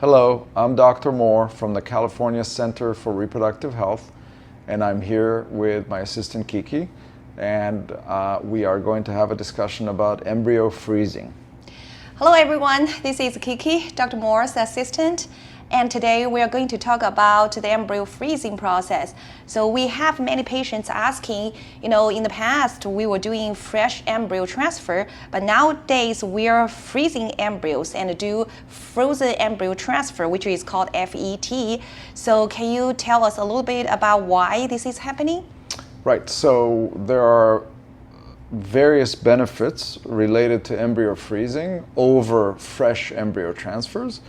Hello, I'm Dr. Moore from the California Center for Reproductive Health, and I'm here with my assistant Kiki, and we are going to have a discussion about embryo freezing. Hello everyone, this is Kiki, Dr. Moore's assistant, and today we are going to talk about the embryo freezing process. So we have many patients asking, in the past we were doing fresh embryo transfer, but nowadays we are freezing embryos and do frozen embryo transfer, which is called FET. So can you tell us a little bit about why this is happening? Right, so there are various benefits related to embryo freezing over fresh embryo transfers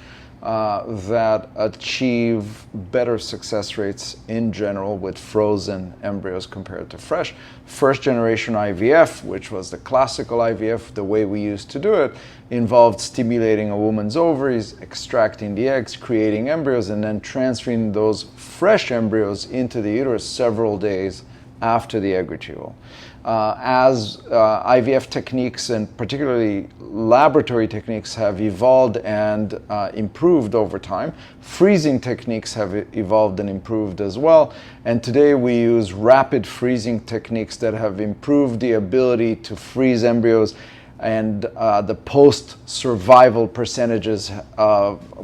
that achieve better success rates in general with frozen embryos compared to fresh. First generation IVF, which was the classical IVF, the way we used to do it, involved stimulating a woman's ovaries, extracting the eggs, creating embryos, and then transferring those fresh embryos into the uterus several days after the egg retrieval. As IVF techniques and particularly laboratory techniques have evolved and improved over time, freezing techniques have evolved and improved as well. And today we use rapid freezing techniques that have improved the ability to freeze embryos, and the post-survival percentages,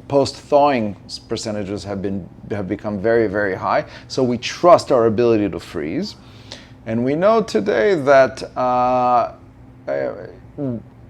post-thawing percentages have become very, very high. So we trust our ability to freeze. And we know today that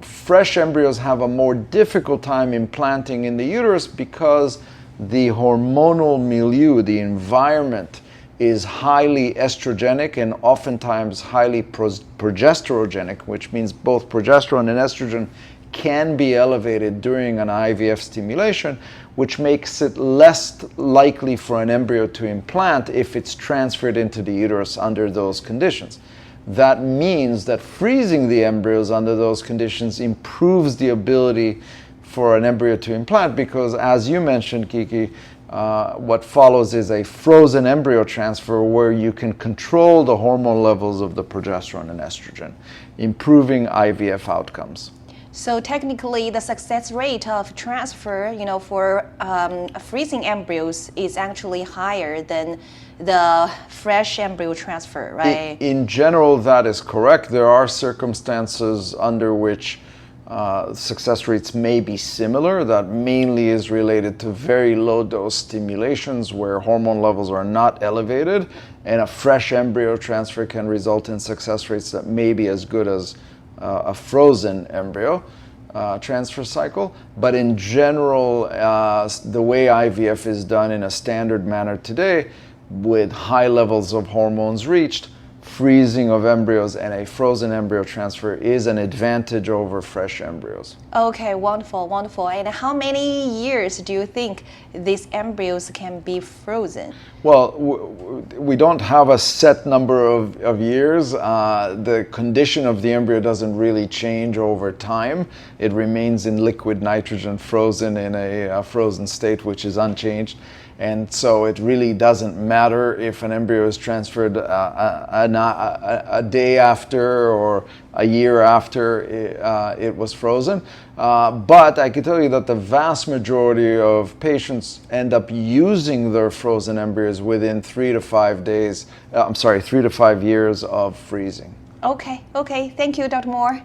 fresh embryos have a more difficult time implanting in the uterus because the hormonal milieu, the environment, is highly estrogenic and oftentimes highly progesterogenic, which means both progesterone and estrogen can be elevated during an IVF stimulation, which makes it less likely for an embryo to implant if it's transferred into the uterus under those conditions. That means that freezing the embryos under those conditions improves the ability for an embryo to implant because, as you mentioned, Kiki, what follows is a frozen embryo transfer where you can control the hormone levels of the progesterone and estrogen, improving IVF outcomes. So technically, the success rate of transfer, for freezing embryos is actually higher than the fresh embryo transfer, right? In general, that is correct. There are circumstances under which success rates may be similar. That mainly is related to very low dose stimulations where hormone levels are not elevated, and a fresh embryo transfer can result in success rates that may be as good as a frozen embryo transfer cycle. But in general, the way IVF is done in a standard manner today, with high levels of hormones reached, freezing of embryos and a frozen embryo transfer is an advantage over fresh embryos. Okay, wonderful, wonderful. And how many years do you think these embryos can be frozen? Well, we don't have a set number of years. The condition of the embryo doesn't really change over time. It remains in liquid nitrogen, frozen in a frozen state, which is unchanged. And so it really doesn't matter if an embryo is transferred a day after or a year after it was frozen. But I can tell you that the vast majority of patients end up using their frozen embryos within 3 to 5 years of freezing. Okay. Thank you, Dr. Moore.